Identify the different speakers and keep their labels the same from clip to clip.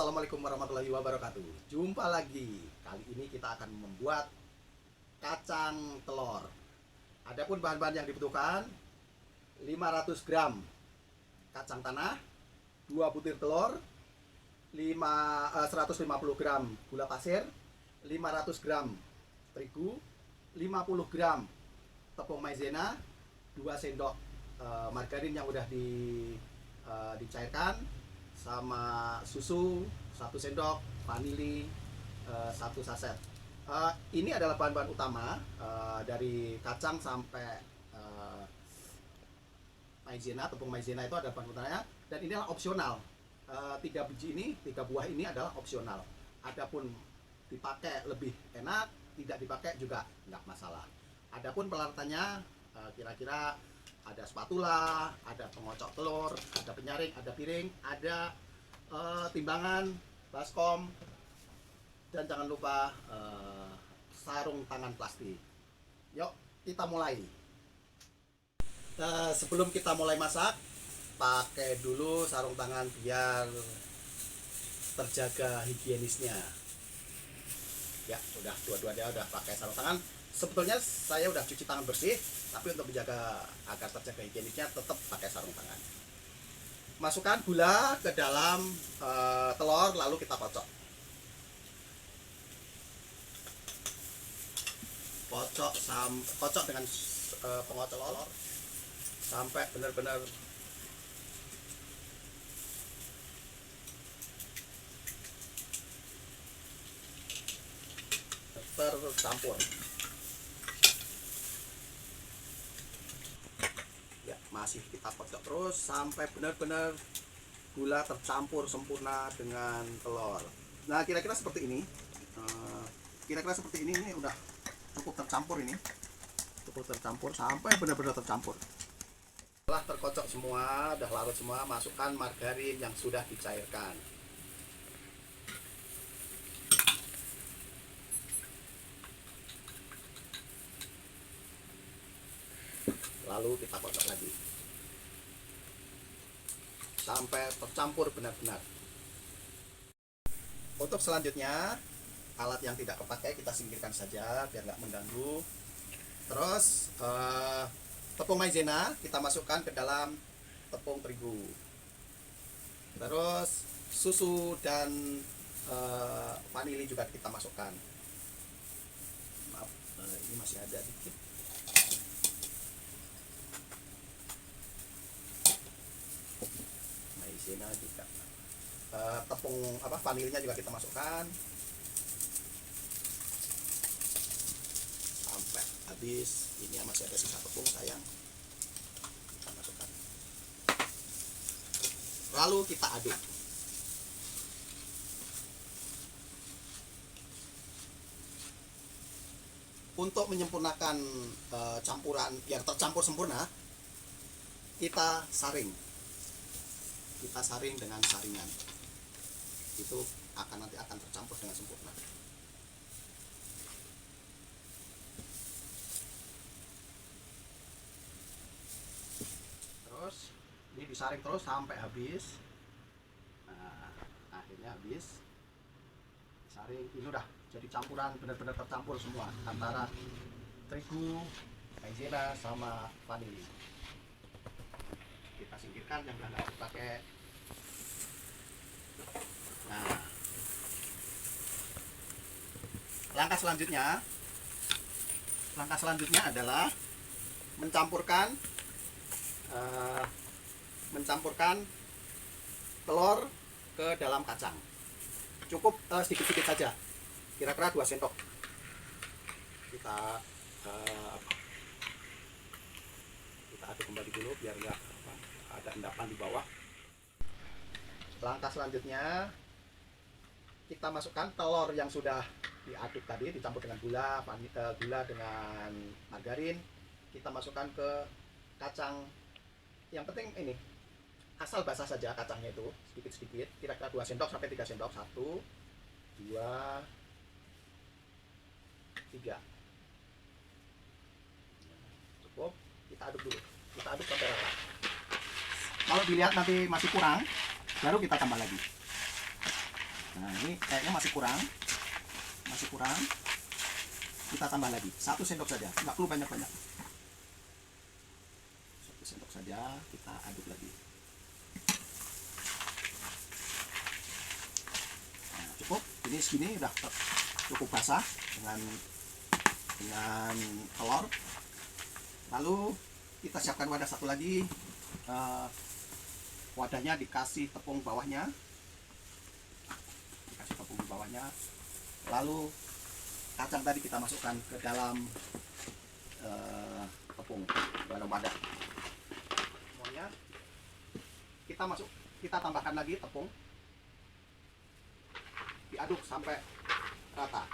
Speaker 1: Assalamualaikum warahmatullahi wabarakatuh. Jumpa lagi. Kali ini kita akan membuat kacang telur. Adapun bahan-bahan yang dibutuhkan 500 gram kacang tanah, 2 butir telur, 150 gram gula pasir, 500 gram terigu, 50 gram tepung maizena, 2 sendok margarin yang udah dicairkan, sama susu 1 sendok, vanili 1 saset. Ini adalah bahan-bahan utama dari kacang sampai maizena. Tepung maizena itu ada bahan utamanya dan ini adalah opsional. 3 biji ini, 3 buah ini adalah opsional. Adapun dipakai lebih enak, tidak dipakai juga nggak masalah. Adapun peralatannya kira-kira ada spatula, ada pengocok telur, ada penyaring, ada piring, ada timbangan, baskom, dan jangan lupa sarung tangan plastik. Yuk kita mulai. Sebelum kita mulai masak, pakai dulu sarung tangan biar terjaga higienisnya. Ya udah, dua-duanya udah pakai sarung tangan. Sebetulnya saya udah cuci tangan bersih, tapi untuk menjaga agar terjaga higienisnya tetap pakai sarung tangan. Masukkan gula ke dalam telur, lalu kita kocok. Kocok dengan pengocok telur sampai benar-benar tercampur. Ya, masih kita kocok terus sampai benar-benar gula tercampur sempurna dengan telur. Nah, kira-kira seperti ini. Ini udah cukup tercampur ini. Cukup tercampur sampai benar-benar tercampur. Setelah terkocok semua, udah larut semua, masukkan margarin yang sudah dicairkan. Lalu kita kocok lagi sampai tercampur benar-benar. Untuk selanjutnya, alat yang tidak kepakai kita singkirkan saja biar nggak mengganggu. Terus tepung maizena kita masukkan ke dalam tepung terigu. Terus susu dan vanili juga kita masukkan. Maaf, ini masih ada dikit. Maizena juga. Tepung vanilinya juga kita masukkan sampai habis. Ini masih ada sisa tepung sayang, kita masukkan. Lalu kita aduk. Untuk menyempurnakan campuran biar tercampur sempurna, kita saring dengan saringan. Itu nanti akan tercampur dengan sempurna. Terus ini disaring terus sampai habis. Nah, akhirnya habis. Saring, ini udah jadi campuran, benar-benar tercampur semua antara terigu, maizena sama vanili. Kita singkirkan yang nggak dipakai. Nah, langkah selanjutnya adalah mencampurkan telur ke dalam kacang. Cukup sedikit-sedikit saja, kira-kira 2 sendok. Kita aduk kembali dulu biar nggak ada endapan di bawah. Langkah selanjutnya, kita masukkan telur yang sudah diaduk tadi, dicampur dengan gula dengan margarin. Kita masukkan ke kacang. Yang penting ini asal basah saja kacangnya, itu sedikit-sedikit, kira-kira 2 sendok sampai 3 sendok. 1, 2, 3. Cukup. Kita aduk dulu. Kita aduk sampai rata. Kalau dilihat nanti masih kurang, baru kita tambah lagi. Nah, ini kayaknya masih kurang. Kita tambah lagi 1 sendok saja, nggak perlu banyak-banyak. 1 sendok saja, kita aduk lagi. Nah, cukup. Ini segini udah cukup basah dengan telur. Lalu kita siapkan wadah satu lagi. Wadahnya dikasih tepung bawahnya. Lalu kacang tadi kita masukkan ke dalam tepung, dalam wadah. Semuanya kita tambahkan lagi tepung. Diaduk sampai rata.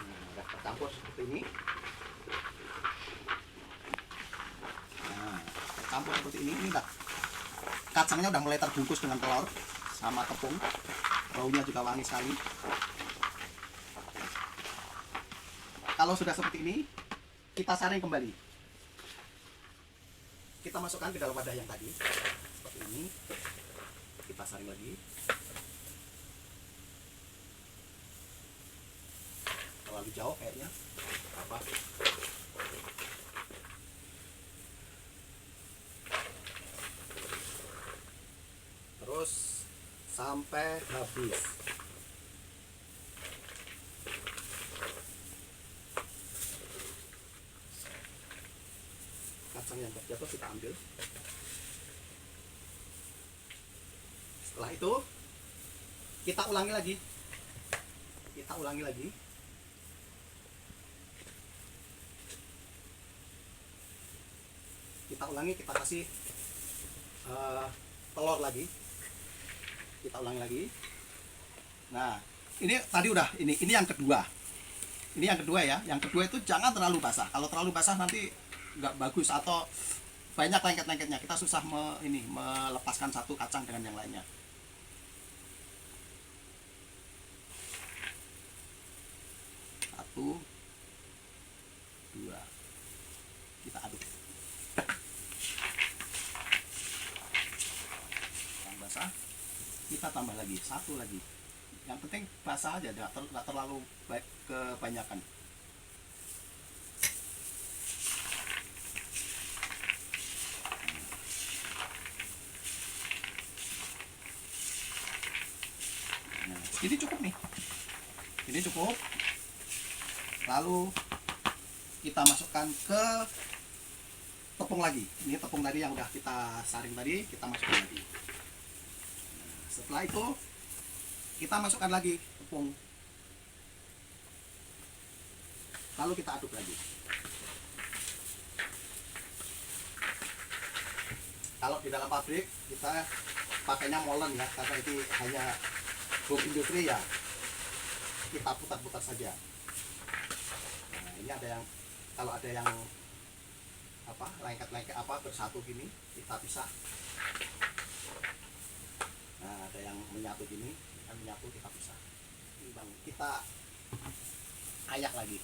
Speaker 1: Nah, udah tercampur seperti ini. Nah, tercampur seperti ini udah. Kacangnya udah mulai terbungkus dengan telur sama tepung. Baunya juga wangi sekali. Kalau sudah seperti ini, kita saring kembali. Kita masukkan ke dalam wadah yang tadi. Seperti ini. Kita saring lagi. Terlalu jauh kayaknya. Apa? Terus sampai habis. Kacang yang terjatuh kita ambil. Setelah itu kita ulangi lagi. Kita kasih telur lagi. Kita ulangi lagi. Nah, ini tadi udah ini yang kedua. Ini yang kedua ya. Yang kedua itu jangan terlalu basah. Kalau terlalu basah nanti nggak bagus atau banyak lengket-lengketnya. Kita susah melepaskan satu kacang dengan yang lainnya. Satu, dua. Kita aduk. Yang basah. Kita tambah lagi, satu lagi. Yang penting basah aja, nggak terlalu kebanyakan. Nah, ini cukup nih. Ini cukup. Lalu kita masukkan ke tepung lagi. Ini tepung tadi yang udah kita saring tadi, kita masukkan lagi. Setelah itu kita masukkan lagi tepung, lalu kita aduk lagi. Kalau di dalam pabrik kita pakainya molen ya, karena itu hanya bom industri ya, kita putar-putar saja. Nah, ini kalau ada yang lengket-lengket bersatu gini, kita pisah. Nah, ada yang menyatu gini, kita pisah. Timbang kita ayak lagi.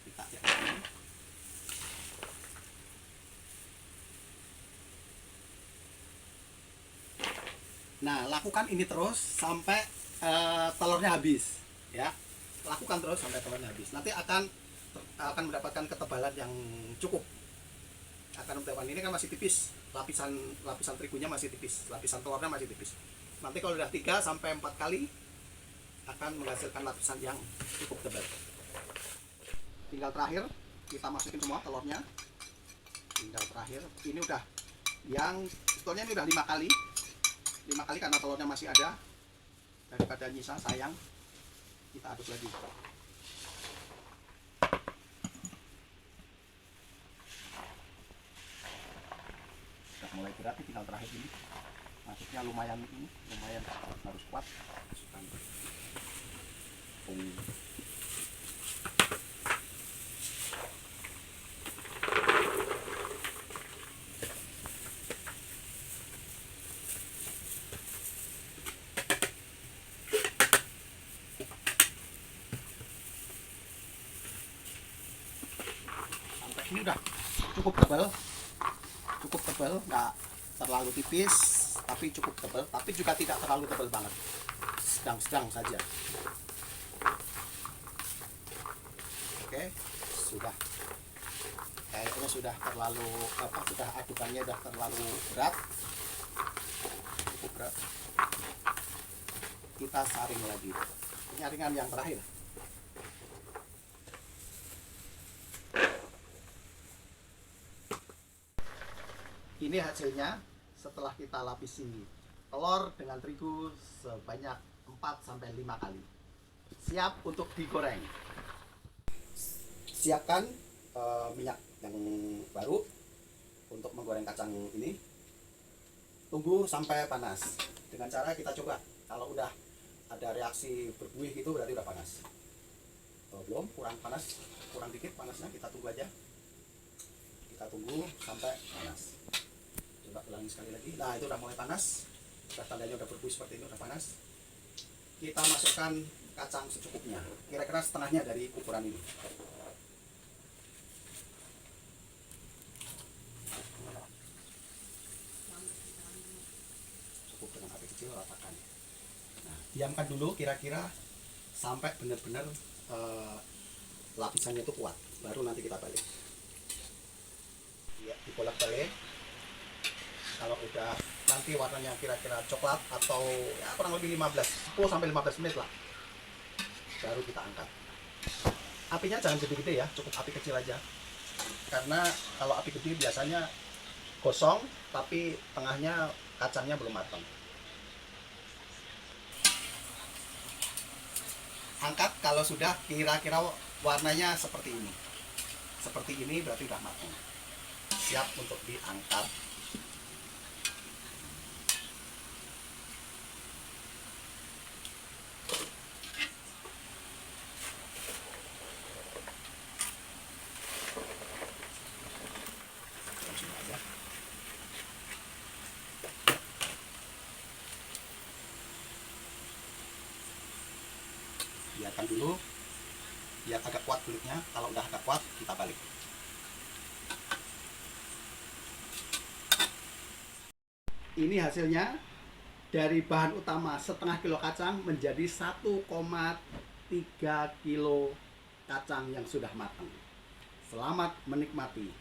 Speaker 1: Kita ayak lagi. Nah, lakukan ini terus sampai telurnya habis, ya. Lakukan terus sampai telurnya habis. Nanti akan mendapatkan ketebalan yang cukup. Ini kan masih tipis, lapisan terigunya masih tipis, lapisan telurnya masih tipis. Nanti kalau udah 3 sampai 4 kali akan menghasilkan lapisan yang cukup tebal. Tinggal terakhir kita masukin semua telurnya. Tinggal terakhir, ini udah sebetulnya ini udah 5 kali. 5 kali karena telurnya masih ada. Daripada nyisa, sayang. Kita aduk lagi. Sudah mulai berat, tinggal terakhir ini. Masuknya lumayan harus kuat. Masukkan tepung. Ini udah cukup tebal, nggak terlalu tipis, tapi cukup tebal, tapi juga tidak terlalu tebal banget, sedang-sedang saja. Oke, sudah. Kayaknya sudah terlalu sudah adukannya udah terlalu berat, cukup berat. Kita saring lagi, penyaringan yang terakhir. Ini hasilnya setelah kita lapisi telur dengan terigu sebanyak 4-5 kali. Siap untuk digoreng. Siapkan minyak yang baru untuk menggoreng kacang ini. Tunggu sampai panas. Dengan cara kita coba. Kalau udah ada reaksi berbuih gitu berarti udah panas. Belum, kurang panas, kurang dikit panasnya, kita tunggu aja. Kita tunggu sampai panas. Coba ulangi sekali lagi. Nah, itu udah mulai panas. Udah tandanya udah berbuih seperti ini, udah panas. Kita masukkan kacang secukupnya. Kira-kira setengahnya dari ukuran ini. Cukup dengan api kecil, ratakan. Nah, diamkan dulu kira-kira sampai benar-benar lapisannya itu kuat. Baru nanti kita balik. Ya, dibolak-balik. Kalau udah nanti warnanya kira-kira coklat atau ya kurang lebih 10-15 menit lah, baru kita angkat. Apinya jangan gede-gede ya, cukup api kecil aja, karena kalau api gede biasanya gosong tapi tengahnya kacangnya belum matang. Angkat kalau sudah kira-kira warnanya seperti ini berarti udah matang, siap untuk diangkat. Biarkan dulu biar agak kuat kulitnya. Kalau udah agak kuat kita balik. Ini hasilnya dari bahan utama setengah kilo kacang menjadi 1,3 kilo kacang yang sudah matang. Selamat menikmati.